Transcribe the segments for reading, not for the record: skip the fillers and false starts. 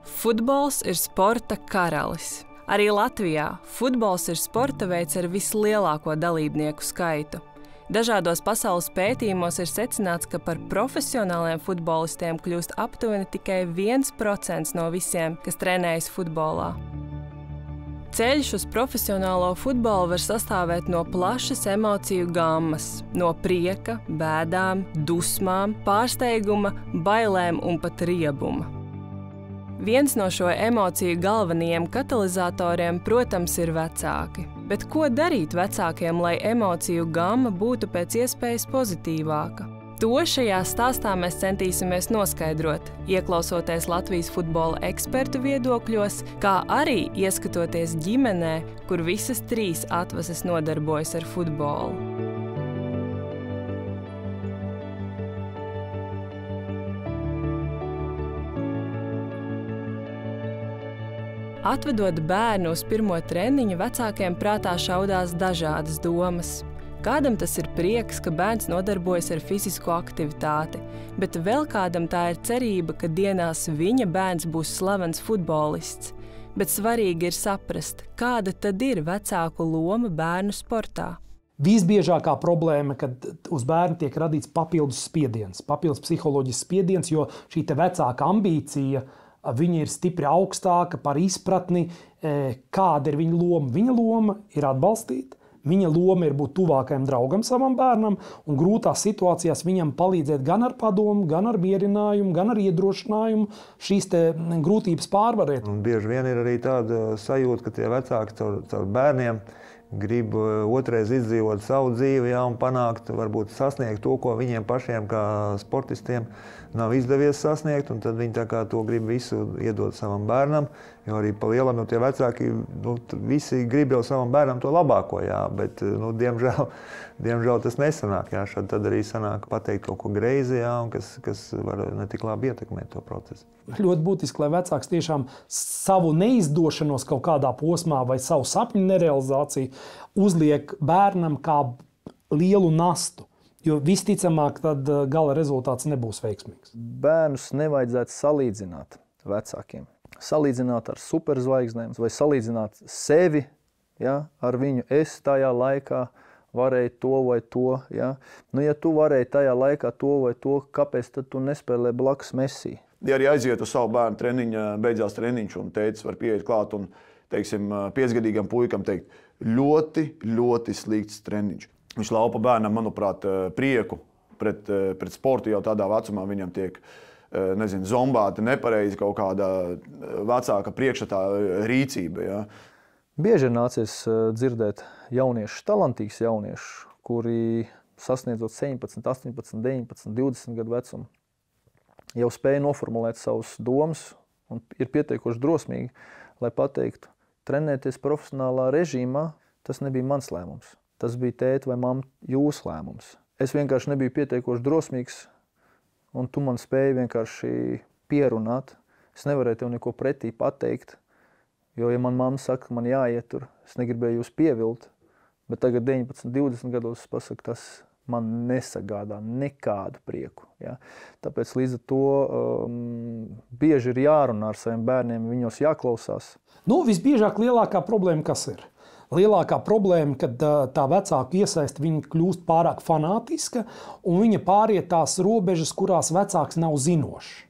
Futbols ir sporta karalis. Arī Latvijā futbols ir sporta veids ar vislielāko dalībnieku skaitu. Dažādos pasaules pētījumos ir secināts, ka par profesionāliem futbolistiem kļūst aptuveni tikai 1% no visiem, kas trenējas futbolā. Ceļš uz profesionālo futbolu var sastāvēt no plašas emociju gammas, no prieka, bēdām, dusmām, pārsteiguma, bailēm un pat riebuma. Viens no šo emociju galvenajiem katalizatoriem, protams, ir vecāki. Bet ko darīt vecākiem, lai emociju gamma būtu pēc iespējas pozitīvāka? To šajā stāstā mēs centīsimies noskaidrot, ieklausoties Latvijas futbola ekspertu viedokļos, kā arī ieskatoties ģimenē, kur visas 3 atvases nodarbojas ar futbolu. Atvedot bērnu uz pirmo treniņu, vecākiem prātā šaudās dažādas domas. Kādam tas ir prieks, ka bērns nodarbojas ar fizisko aktivitāti, bet vēl kādam tā ir cerība, ka dienās viņa bērns būs slavens futbolists. Bet svarīgi ir saprast, kāda tad ir vecāku loma bērnu sportā. Visbiežākā problēma, kad uz bērnu tiek radīts papildus spiediens, papildus psiholoģisks spiediens, jo šī vecāka ambīcija viņa ir stipri augstāka par izpratni, kāda ir viņa loma. Viņa loma ir atbalstīt, viņa loma ir būt tuvākajam draugam savam bērnam un grūtās situācijās viņam palīdzēt gan ar padomu, gan ar mierinājumu, gan ar iedrošinājumu šīs grūtības pārvarēt. Un bieži vien ir arī tāda sajūta, ka tie vecāki caur bērniem grib otrais izdzīvot savu dzīvi, un panākt, varbūt sasniegt to, ko viņiem pašiem kā sportistiem nav izdevies sasniegt, un tad viņi tā kā to grib visu iedot savam bērnam, jo arī pa lielam jau tie vecāki, visi grib jau savam bērnam to labāko, bet, diemžēl tas nesanāk, šad tad arī sanāk pateikt kaut ko greizi, un kas var netik labi ietekmēt to procesu. Ļoti būtiski, lai vecāks tiešām savu neizdošanos kaut kādā posmā vai savu sapņu nerealizāciju uzliek bērnam kā lielu nastu. Jo visticamāk, tad gala rezultāts nebūs veiksmīgs. Bērnus nevajadzētu salīdzināt vecākiem. Salīdzināt ar superzvaigznēm vai salīdzināt sevi ar viņu. Es tajā laikā varēju to vai to. Ja tu varēji tajā laikā to vai to, kāpēc tad tu nespēlē blakus Messi? Ja arī aiziet uz savu bērnu treniņu, beidzās treniņš un tētis var pieiet klāt un, teiksim, 5-gadīgam puikam teikt, ļoti slikts treniņš. Viņš laupa bērnam, manuprāt, prieku pret sportu jau tādā vecumā viņam tiek, zombāti nepareizi kaut kāda vecāka priekšstatā rīcība. Ja. Bieži ir nācies dzirdēt jauniešus, talantīgus jauniešus, kuri sasniedzot 17, 18, 19, 20 gadu vecumu, jau spēja noformulēt savus domas un ir pietiekoši drosmīgi, lai pateiktu, trenēties profesionālā režīmā, tas nebija mans lēmums. Tas bija tēta vai mamma jūsu lēmums. Es vienkārši nebiju pietiekoši drosmīgs, un tu man spēji vienkārši pierunāt. Es nevarēju tev neko pretī pateikt, jo, ja man mamma saka, ka man jāiet tur, es negribēju jūs pievilt, bet tagad 19, 20 gados es pasaku, tas man nesagādā nekādu prieku. Ja? Tāpēc līdz ar to bieži ir jārunā ar saviem bērniem, viņos jāklausās. Visbiežāk lielākā problēma kas ir? Lielākā problēma, kad tā vecāku iesaiste viņa kļūst pārāk fanātiska un viņa pāriet tās robežas, kurās vecāks nav zinošs.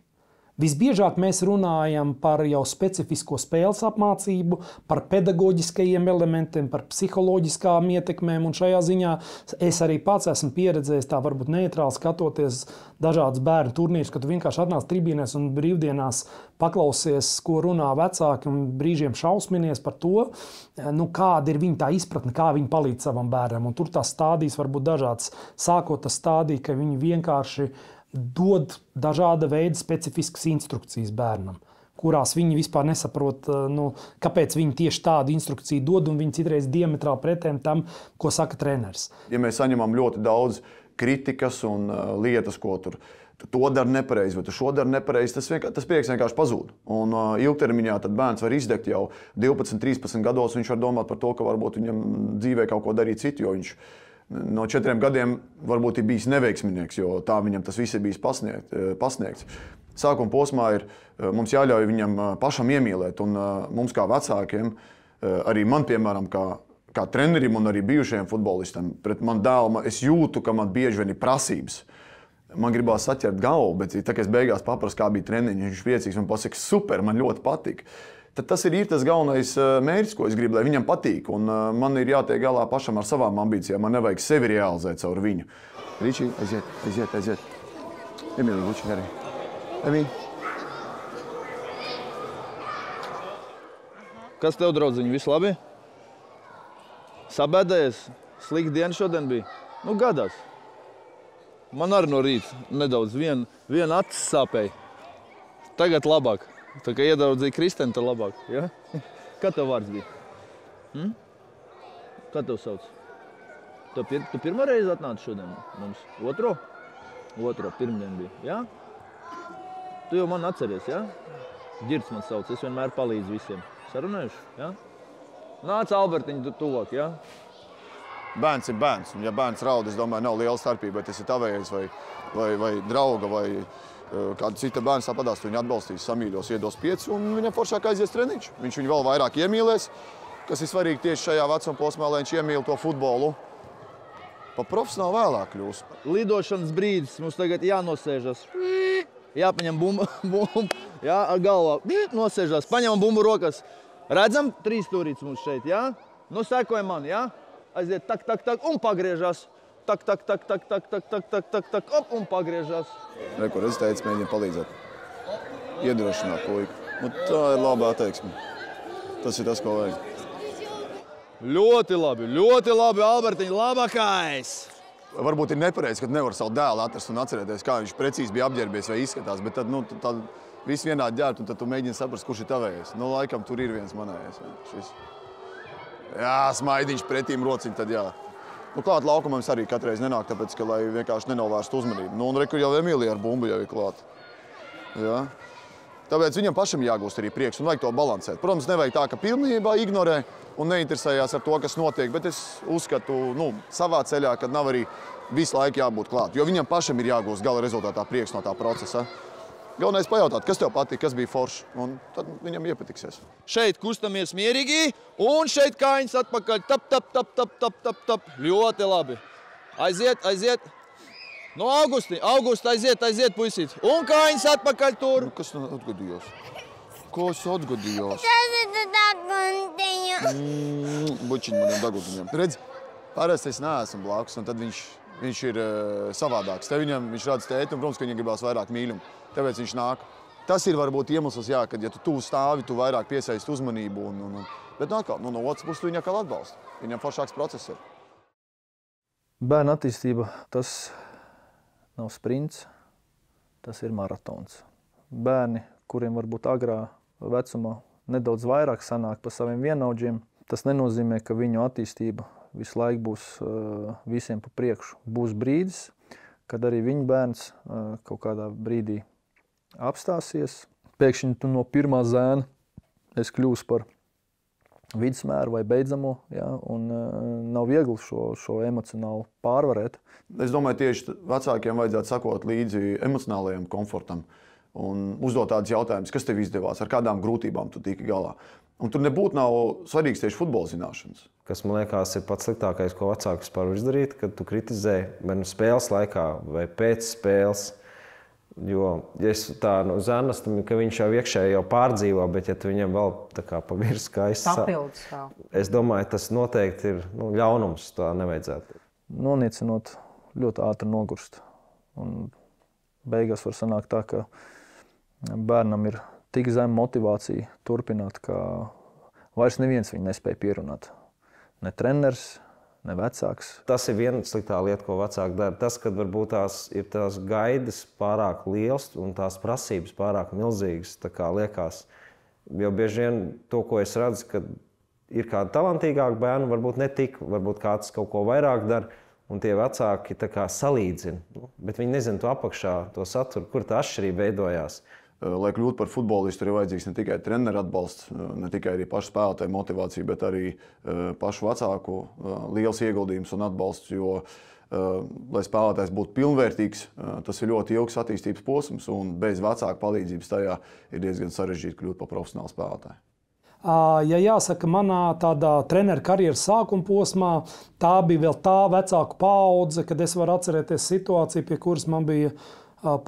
Visbiežāk mēs runājam par jau specifisko spēles apmācību, par pedagoģiskajiem elementiem, par psiholoģiskām ietekmēm, un šajā ziņā es arī pats esmu pieredzējis tā varbūt neitrāli skatoties dažādas bērnu turnīrus, kad tu vienkārši atnāc tribīnēs un brīvdienās paklausies, ko runā vecāki un brīžiem šausminies par to, kāda ir viņa tā izpratne, kā viņi palīdz savam bērnam. Un tur tās stādijas var būt dažādas, sākot tas stādija, ka viņi vienkārši dod dažāda veida specifiskas instrukcijas bērnam, kurās viņi vispār nesaprot, kāpēc viņi tieši tādu instrukciju dod, un viņi citreiz diametrāli pretēji tam, ko saka treneris. Ja mēs saņemam ļoti daudz kritikas un lietas, ko tu dara nepareizi, vai tu šo dara nepareizi, tas prieks vienkārši pazūd. Un ilgtermiņā tad bērns var izdegt jau 12, 13 gados, viņš var domāt par to, ka varbūt viņam dzīvē kaut ko darīt citu, jo viņš no 4 gadiem varbūt ir bijis neveiksminieks, jo tā viņam tas viss ir bijis pasniegts. sākuma posmā ir mums jāļauj viņam pašam iemīlēt. Un mums kā vecākiem, arī man, piemēram, kā trenerim un arī bijušajiem futbolistam, pret manu dēlu es jūtu, ka man bieži vien ir prasības. Man gribās saķert galvu, bet tā, kad es beigās paprasu, kā bija treniņš, viņš ir priecīgs, man pasaka, super, man ļoti patīk. Tad tas ir tas galvenais mērķis, ko es gribu, lai viņam patīk. Un man ir jātiek galā pašam ar savām ambīcijām. Man nevajag sevi realizēt caur viņu. Riči, aiziet. Emīlija, Riči, arī. Emīlija. Kas tev, draudziņi, viss labi? Sabēdējies? Slikta diena šodien bija? Nu, gadās. Man arī no rīta nedaudz viena acis sāpēja. Tagad labāk. Tā kā iedraudzīja Kristēnu, tad labāk. Ja? Kā tev vārds bija? Kā tev sauc? Tu pirmā reize atnāci šodien mums? Otro? Otro, pirmdien bija. Ja? Tu jau man atceries, ja? Ģirds man sauc, es vienmēr palīdzu visiem. Sarunājuši, ja? Nāc, Albertiņ, tuvāk, ja? Bērns ir bērns, un ja bērns raud, es domāju, nav liela starpība, vai tas ir tavējais vai drauga vai kāda cita bērna sapadās, tu viņu atbalstīs, samīļos, iedos 5, un viņam foršāk aizies treniņš. Viņš viņu vēl vairāk iemīlēs, kas ir svarīgi tieši šajā vecuma posmā, lai viņš iemīl to futbolu. Pa profesionāli vēlāk kļūs. Lidošanas brīdis, mums tagad jānosēžas. Jāpaņem bumbu, jā, ar galvā, nosēžas, paņemam bumbu rokas. Redzam, 3 stūrītes mums šeit, jā? Nu, sekojam man, jā? Aiziet, tak, un pagriežas. Tak, op, un pagriežas. Kur es teicu, mēģinu palīdzēt. Iedrošināt puiku. Nu, tā ir laba attieksme. Tas ir tas, ko vajag. Ļoti labi, Albertiņ, labākais! Varbūt ir nepareizi, ka nevar savu dēlu atrast un atcerēties, kā viņš precīzi bija apģērbies vai izskatās, bet tad, tad viss vienādi ģērbt, un tad tu mēģini saprast, kurš ir tavējais. Nu, laikam tur ir viens manējais. Šis. Jā, smaidiņš pretīm rociņ, tad jā. Nu, klāt laukumam es arī katreiz nenāk, tāpēc, ka, lai vienkārši nenovērstu uzmanību. Nu, un rekur jau Emīlija ar bumbu jau ir klāt. Jā. Tāpēc viņam pašam jāgūst arī prieks un vajag to balansēt. Protams, nevajag tā, ka pilnībā ignorē un neinteresējās ar to, kas notiek, bet es uzskatu, savā ceļā, kad nav arī visu laiku jābūt klāt. Jo viņam pašam ir jāgūst gala rezultātā prieks no tā procesa. Galvenais pajautāt, kas tev patīk, kas bija forši, un tad viņam iepatiksies. Šeit kustamies mierīgi, un šeit kājiņas atpakaļ. Tap. Ļoti labi. Aiziet. No Augusta, aiziet, puisīt. Un kājiņas atpakaļ tur. Kas atgadījās? Kas atgadījās? Tas ir daguntiņu. Bučiņ maniem daguntiņiem. Redz, parasti es neesmu blakus, un tad viņš ir savādāks. Te viņam viņš redz tēti, un, protams, ka viņam gribās vairāk mīļumu. Tāpēc viņš nāk. Tas ir varbūt iemesls, jā, kad ja tu tuvu stāvi, tu vairāk piesaisti uzmanību. Bet atkal, no otras puses tu viņu atkal atbalsti. Viņam foršāks process ir. Bērna attīstība, tas nav sprints, tas ir maratons. Bērni, kuriem varbūt agrā vecumā nedaudz vairāk sanāk pa saviem vienaudžiem, tas nenozīmē, ka viņu attīstība visu laiku būs visiem pa priekšu. Būs brīdis, kad arī viņa bērns kaut kādā brīdī apstāsies. Pēkšņi tu no pirmā zēna es kļūstu par vidusmēru vai beidzamo, ja, un nav viegli šo emocionāli pārvarēt. Es domāju, tieši vecākiem vajadzētu sakot līdzi emocionālajam komfortam un uzdot tādus jautājumus, kas tev izdevās, ar kādām grūtībām tu tiki galā. Un tur nebūtu nav svarīgs tieši futbola zināšanas. Kas, man liekas, ir pats sliktākais, ko vecāki vispār var izdarīt, kad tu kritizē vai spēles laikā vai pēc spēles. Jo, ja es tā no zēnastam, ka viņš jau iekšēji jau pārdzīvo, bet ja tu viņam vēl tā kā pa virs skaisti papildus vēl. Es domāju, tas noteikti ir ļaunums, tā nevajadzētu. Noniecinot ļoti ātri nogurst. Un beigās var sanākt tā, ka bērnam ir tik zema motivācija turpināt, ka vairs neviens viņu nespēja pierunāt. Ne treneris, ne vecāks. Tas ir viena sliktā lieta, ko vecāki dara. Tas, kad varbūt tās gaidas pārāk liels un tās prasības pārāk milzīgas, tā kā liekas. Jo bieži vien to, ko es redzu, ka ir kādi talantīgāki bērni, varbūt netik, varbūt kāds kaut ko vairāk dara, un tie vecāki tā kā salīdzina. Bet viņi nezina to apakšā, to saturu, kur tā atšķirība veidojās. Lai kļūtu par futbolistu, ir vajadzīgs ne tikai treneru atbalsts, ne tikai arī pašu spēlētāju motivācija, bet arī pašu vecāku liels ieguldījums un atbalsts, jo lai spēlētājs būtu pilnvērtīgs, tas ir ļoti ilgs attīstības posms, un bez vecāku palīdzības tajā ir diezgan sarežģīti kļūt par profesionālu spēlētāju. Ja jāsaka, manā tādā treneru karjeras sākuma posmā, tā bija vēl tā vecāku paudze, kad es varu atcerēties situāciju, pie kuras man bija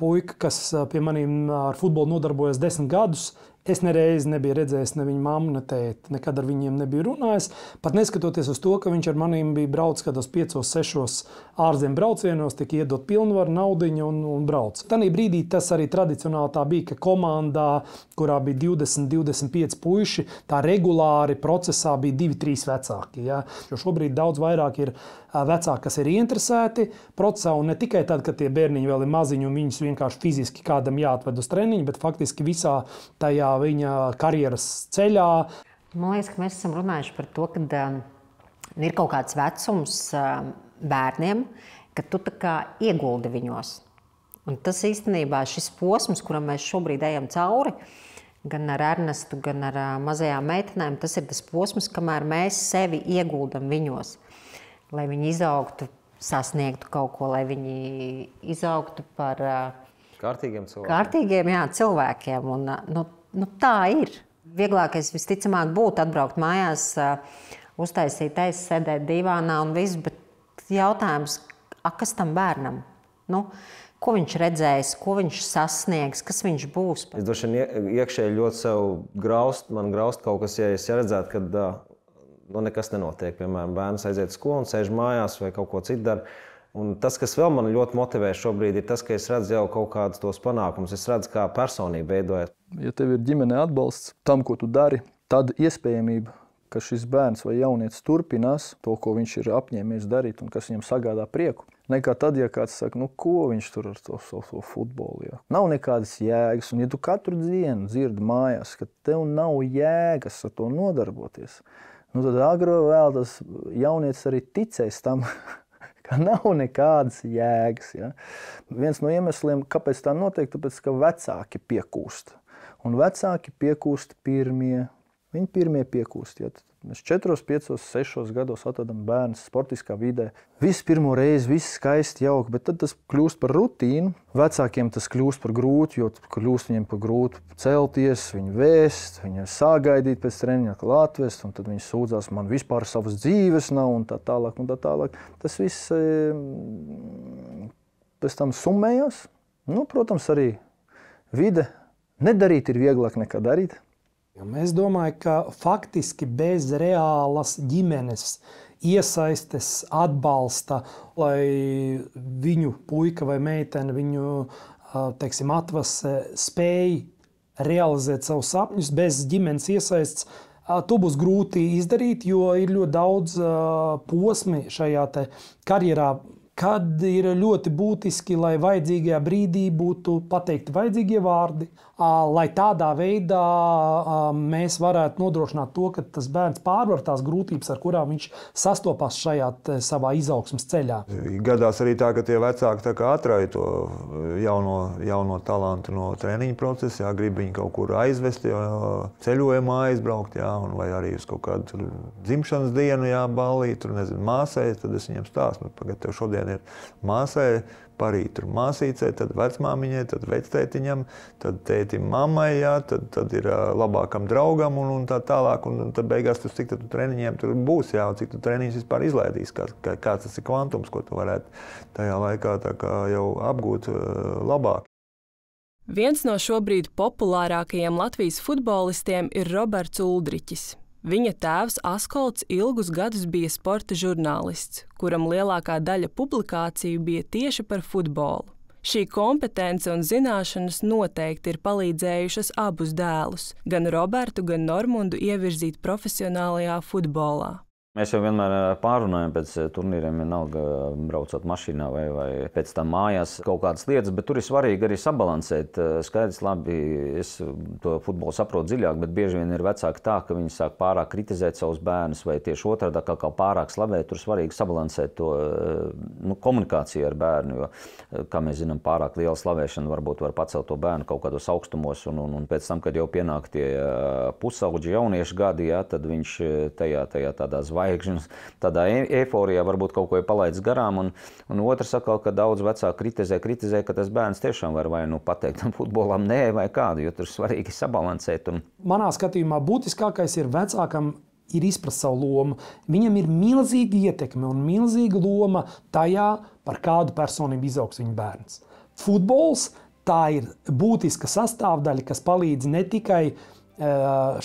puika, kas pie maniem ar futbolu nodarbojas 10 gadus. Es nereiz nebiju redzējis ne viņa mammu, ne tēti. Nekad ar viņiem nebiju runājis. Pat neskatoties uz to, ka viņš ar maniem bija braucis kādos 5-6 ārzemju braucienos, tika iedot pilnvaru, naudiņu un brauc. Tanī brīdī tas arī tradicionāli tā bija, ka komandā, kurā bija 20-25 puiši, tā regulāri procesā bija 2-3 vecāki. Ja? Jo šobrīd daudz vairāk ir vecāki, kas ir ieinteresēti procesā, un ne tikai tad, kad tie bērniņi vēl ir maziņi un viņus vienkārši fiziski kādam jāatved uz treniņu, bet faktiski visā tajā viņa karjeras ceļā. Man liekas, ka mēs esam runājuši par to, ka ir kaut kāds vecums bērniem, ka tu tā kā ieguldi viņos. Un tas īstenībā šis posms, kuram mēs šobrīd ejam cauri, gan ar Ernestu, gan ar mazajām meitenēm, tas ir tas posms, kamēr mēs sevi ieguldam viņos. Lai viņi izaugtu, sasniegtu kaut ko, lai viņi izaugtu par kārtīgiem cilvēkiem. Un, tā ir. Vieglākais visticamāk būtu atbraukt mājās, uztaisīt aiz, sēdēt divānā un viss, bet jautājums, kas tam bērnam? Ko viņš redzēs, ko viņš sasniegs, kas viņš būs? Es droši vien iekšēji ļoti sev man graust kaut kas, ja es redzētu, ka nekas nenotiek. Piemēram, bērns aiziet uz skolu un sēž mājās vai kaut ko citu dara. Un tas, kas vēl man ļoti motivē šobrīd, ir tas, ka es redzu jau kaut kādus tos panākumus. Es redzu, kā personība veidojas. Ja tev ir ģimenē atbalsts tam, ko tu dari, tad iespējamība, ka šis bērns vai jaunietis turpinās to, ko viņš ir apņēmies darīt un kas viņam sagādā prieku. Nekā tad, ja kāds saka, ko viņš tur ar to futbolu. Ja? Nav nekādas jēgas. Un ja tu katru dienu dzirdi mājās, ka tev nav jēgas ar to nodarboties, tad agro vēl tas jaunietis arī ticēs tam, ka nav nekādas jēgas. Ja? Viens no iemesliem, kāpēc tā notiek, tāpēc, ka vecāki piekūst. Un vecāki piekūst pirmie. Viņi pirmie piekūst. Ja? Mēs 4, 5, 6 gados atvedam bērnus sportiskā vidē. Viss pirmo reizi, viss skaisti, jauki, bet tad tas kļūst par rutīnu. Vecākiem tas kļūst par grūti, jo kļūst viņiem par grūti celties, viņu vēst, viņu sāgaidīt pēc treniņa, atvest, un tad viņi sūdzās, man vispār savas dzīves nav, un tā tālāk, un tā tālāk. Tas viss pēc tam summējās. Protams, arī vide. Nedarīt ir vieglāk nekā darīt. Es domāju, ka faktiski bez reālas ģimenes iesaistes, atbalsta, lai viņu puika vai meitene, viņu atvase spēj realizēt savus sapņus, bez ģimenes iesaistes, to būs grūti izdarīt, jo ir ļoti daudz posmi šajā karjerā, kad ir ļoti būtiski, lai vajadzīgajā brīdī būtu pateikti vajadzīgie vārdi, lai tādā veidā mēs varētu nodrošināt to, ka tas bērns pārvar tās grūtības, ar kurām viņš sastopās šajā savā izaugsmes ceļā. Gadās arī tā, ka tie vecāki atrauj to jauno talantu no treniņa procesa, jā, grib viņu kaut kur aizvest, ceļojumā aizbraukt, jā, vai arī uz kaut kādu dzimšanas dienu, jā, ballīt, tur, nezinu, māsai, tad es viņam stāstu, pagad tev šodien ir māsai, parīt tur māsīcei, tad vecmāmiņai, tad vectētiņam, tad tētim mammai, jā, tad ir labākam draugam un tā tālāk. Un tad beigās tas, cik tu treniņiem tur būs, jā, cik tu treniņus vispār izlaidīs, kāds tas ir kvantums, ko tu varētu tajā laikā tā kā jau apgūt labāk. Viens no šobrīd populārākajiem Latvijas futbolistiem ir Roberts Uldriķis. Viņa tēvs Askolds ilgus gadus bija sporta žurnālists, kuram lielākā daļa publikāciju bija tieši par futbolu. Šī kompetence un zināšanas noteikti ir palīdzējušas abus dēlus, gan Robertu, gan Normundu ievirzīt profesionālajā futbolā. Mēs jau vienmēr pārunājam pēc turnīriem, vienalga braucot mašīnā vai pēc tam mājās kaut kādas lietas, bet tur ir svarīgi arī sabalansēt. Skaidrs, labi, es to futbolu saprotu dziļāk, bet bieži vien ir vecāki tā, ka viņi sāk pārāk kritizēt savus bērnus vai tieši otrādi kā pārāk slavēt. Tur svarīgi sabalansēt to komunikāciju ar bērnu, jo, kā mēs zinām, pārāk liela slavēšana varbūt var pacelt to bērnu kaut kādos augstumos, un pēc tam, kad jau pienāk tie pusaudži jauniešu gadi, jā, tad viņš tajā tādā zvaigznājā pēkšņi tādā eiforijā varbūt kaut ko ir palaidis garām. Un otrs atkal, ka daudz vecāku kritizē, ka tas bērns tiešām var vai nu pateikt tam futbolam nē vai kādu, jo tur svarīgi sabalansēt. Manā skatījumā būtiskākais ir vecākam ir izprast savu lomu. Viņam ir milzīga ietekme un milzīga loma tajā, par kādu personību izaugs viņa bērns. Futbols tā ir būtiska sastāvdaļa, kas palīdz ne tikai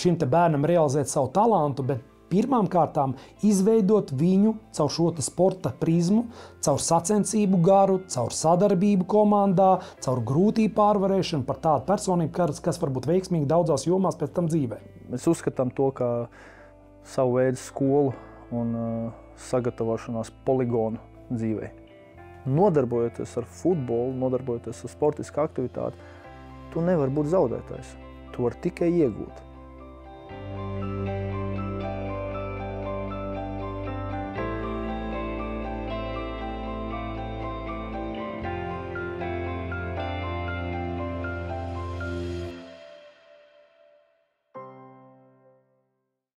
šim te bērnam realizēt savu talantu, bet pirmām kārtām izveidot viņu caur šo sporta prizmu, caur sacensību garu, caur sadarbību komandā, caur grūtību pārvarēšanu par tādu personību, kas var būt veiksmīgi daudzās jomās pēc tam dzīvē. Mēs uzskatām to kā savu veidu skolu un sagatavošanās poligonu dzīvē. Nodarbojoties ar futbolu, nodarbojoties ar sportisku aktivitāti, tu nevari būt zaudētājs. Tu vari tikai iegūt.